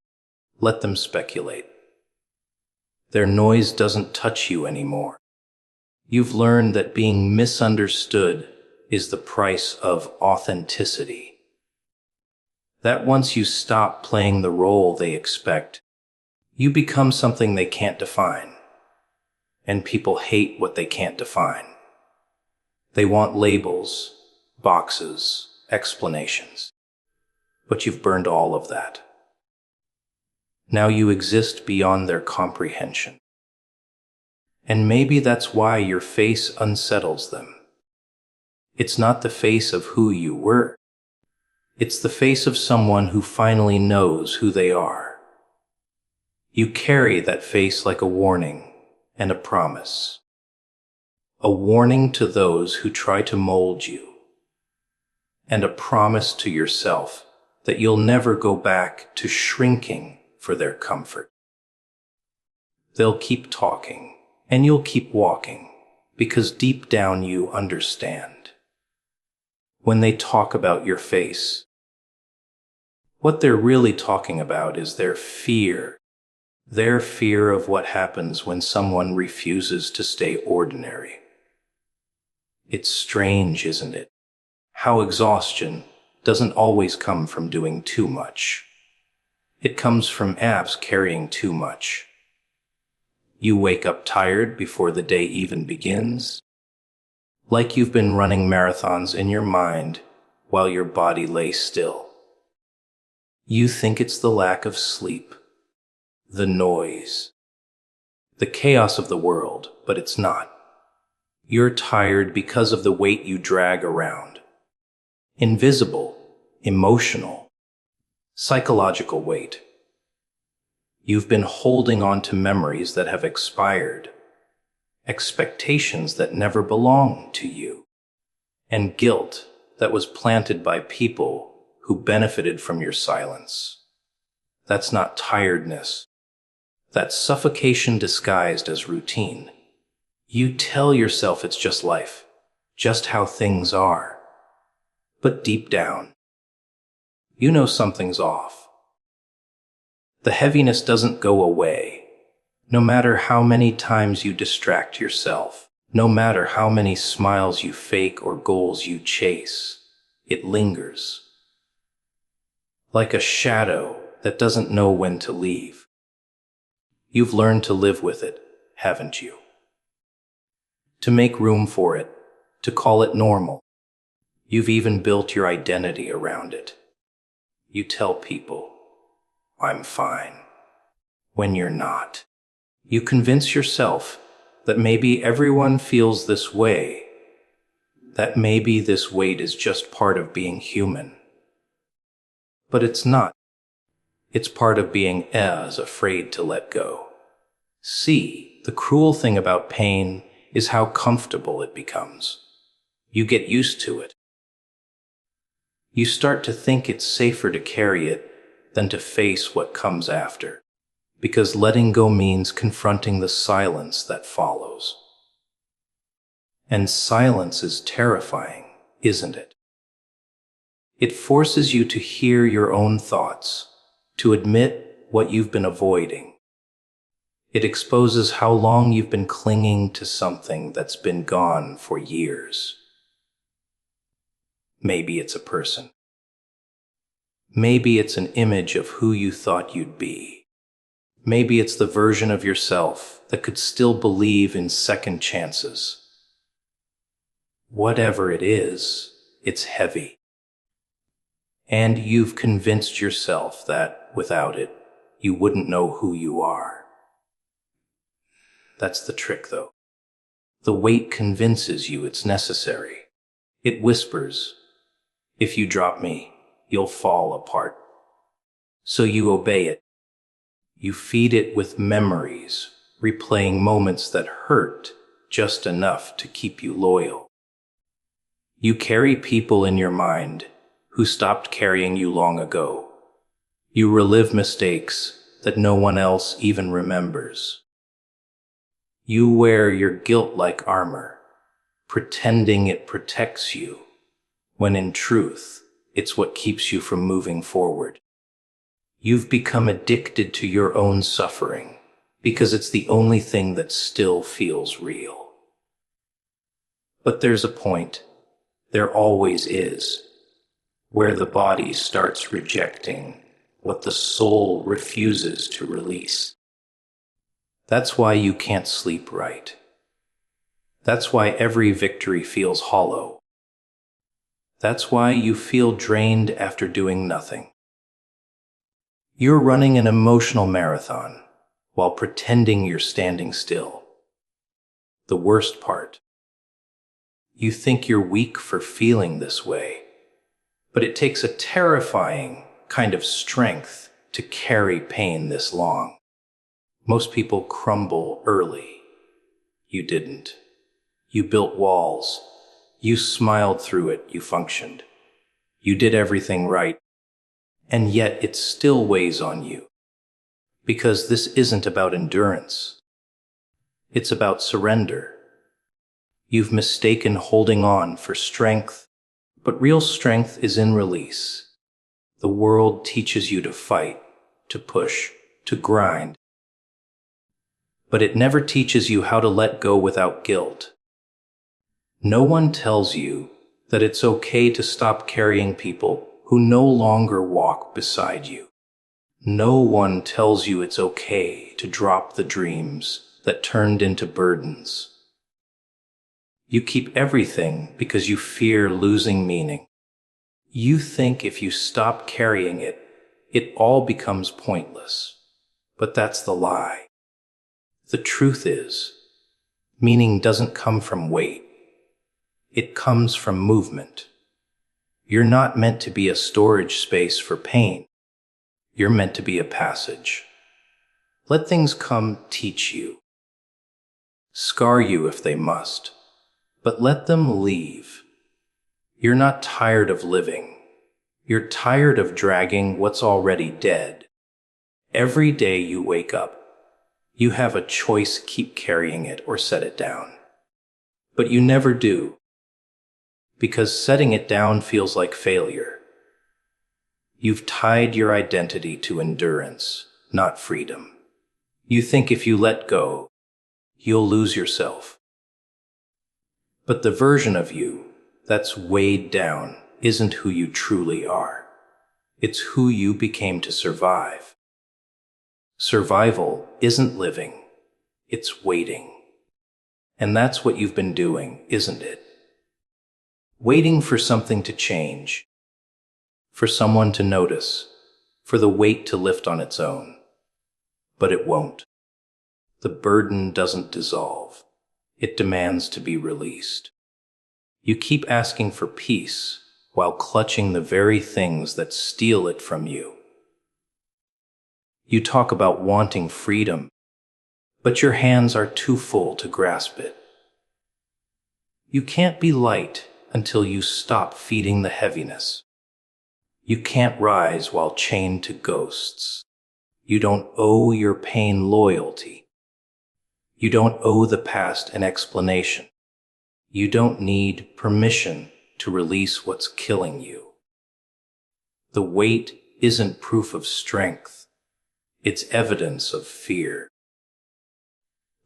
Speaker 1: Let them speculate. Their noise doesn't touch you anymore. You've learned that being misunderstood is the price of authenticity. That once you stop playing the role they expect, you become something they can't define. And people hate what they can't define. They want labels, boxes, explanations. But you've burned all of that. Now you exist beyond their comprehension. And maybe that's why your face unsettles them. It's not the face of who you were. It's the face of someone who finally knows who they are. You carry that face like a warning and a promise. A warning to those who try to mold you, and a promise to yourself that you'll never go back to shrinking for their comfort. They'll keep talking, and you'll keep walking, because deep down you understand. When they talk about your face, what they're really talking about is their fear of what happens when someone refuses to stay ordinary. It's strange, isn't it? How exhaustion doesn't always come from doing too much. It comes from apps carrying too much. You wake up tired before the day even begins, like you've been running marathons in your mind while your body lays still. You think it's the lack of sleep, the noise, the chaos of the world, but it's not. You're tired because of the weight you drag around. Invisible, emotional, psychological weight. You've been holding on to memories that have expired, expectations that never belonged to you, and guilt that was planted by people who benefited from your silence. That's not tiredness. That's suffocation disguised as routine. You tell yourself it's just life, just how things are. But deep down, you know something's off. The heaviness doesn't go away, no matter how many times you distract yourself, no matter how many smiles you fake or goals you chase. It lingers. Like a shadow that doesn't know when to leave. You've learned to live with it, haven't you? To make room for it, to call it normal. You've even built your identity around it. You tell people, "I'm fine," when you're not. You convince yourself that maybe everyone feels this way, that maybe this weight is just part of being human. But it's not. It's part of being as afraid to let go. See, the cruel thing about pain is how comfortable it becomes. You get used to it. You start to think it's safer to carry it than to face what comes after, because letting go means confronting the silence that follows. And silence is terrifying, isn't it? It forces you to hear your own thoughts, to admit what you've been avoiding. It exposes how long you've been clinging to something that's been gone for years. Maybe it's a person. Maybe it's an image of who you thought you'd be. Maybe it's the version of yourself that could still believe in second chances. Whatever it is, it's heavy. And you've convinced yourself that, without it, you wouldn't know who you are. That's the trick, though. The weight convinces you it's necessary. It whispers, "If you drop me, you'll fall apart." So you obey it. You feed it with memories, replaying moments that hurt just enough to keep you loyal. You carry people in your mind who stopped carrying you long ago. You relive mistakes that no one else even remembers. You wear your guilt like armor, pretending it protects you, when in truth, it's what keeps you from moving forward. You've become addicted to your own suffering because it's the only thing that still feels real. But there's a point, there always is, where the body starts rejecting what the soul refuses to release. That's why you can't sleep right. That's why every victory feels hollow. That's why you feel drained after doing nothing. You're running an emotional marathon while pretending you're standing still. The worst part, you think you're weak for feeling this way, but it takes a terrifying kind of strength to carry pain this long. Most people crumble early. You didn't. You built walls. You smiled through it. You functioned. You did everything right. And yet it still weighs on you. Because this isn't about endurance. It's about surrender. You've mistaken holding on for strength, but real strength is in release. The world teaches you to fight, to push, to grind. But it never teaches you how to let go without guilt. No one tells you that it's okay to stop carrying people who no longer walk beside you. No one tells you it's okay to drop the dreams that turned into burdens. You keep everything because you fear losing meaning. You think if you stop carrying it, it all becomes pointless. But that's the lie. The truth is, meaning doesn't come from weight. It comes from movement. You're not meant to be a storage space for pain. You're meant to be a passage. Let things come teach you. Scar you if they must, but let them leave. You're not tired of living. You're tired of dragging what's already dead. Every day you wake up, you have a choice: keep carrying it or set it down. But you never do, because setting it down feels like failure. You've tied your identity to endurance, not freedom. You think if you let go, you'll lose yourself. But the version of you that's weighed down isn't who you truly are. It's who you became to survive. Survival isn't living, it's waiting. And that's what you've been doing, isn't it? Waiting for something to change, for someone to notice, for the weight to lift on its own. But it won't. The burden doesn't dissolve. It demands to be released. You keep asking for peace while clutching the very things that steal it from you. You talk about wanting freedom, but your hands are too full to grasp it. You can't be light until you stop feeding the heaviness. You can't rise while chained to ghosts. You don't owe your pain loyalty. You don't owe the past an explanation. You don't need permission to release what's killing you. The weight isn't proof of strength. It's evidence of fear.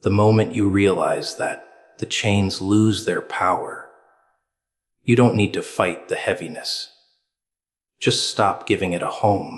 Speaker 1: The moment you realize that, the chains lose their power. You don't need to fight the heaviness. Just stop giving it a home.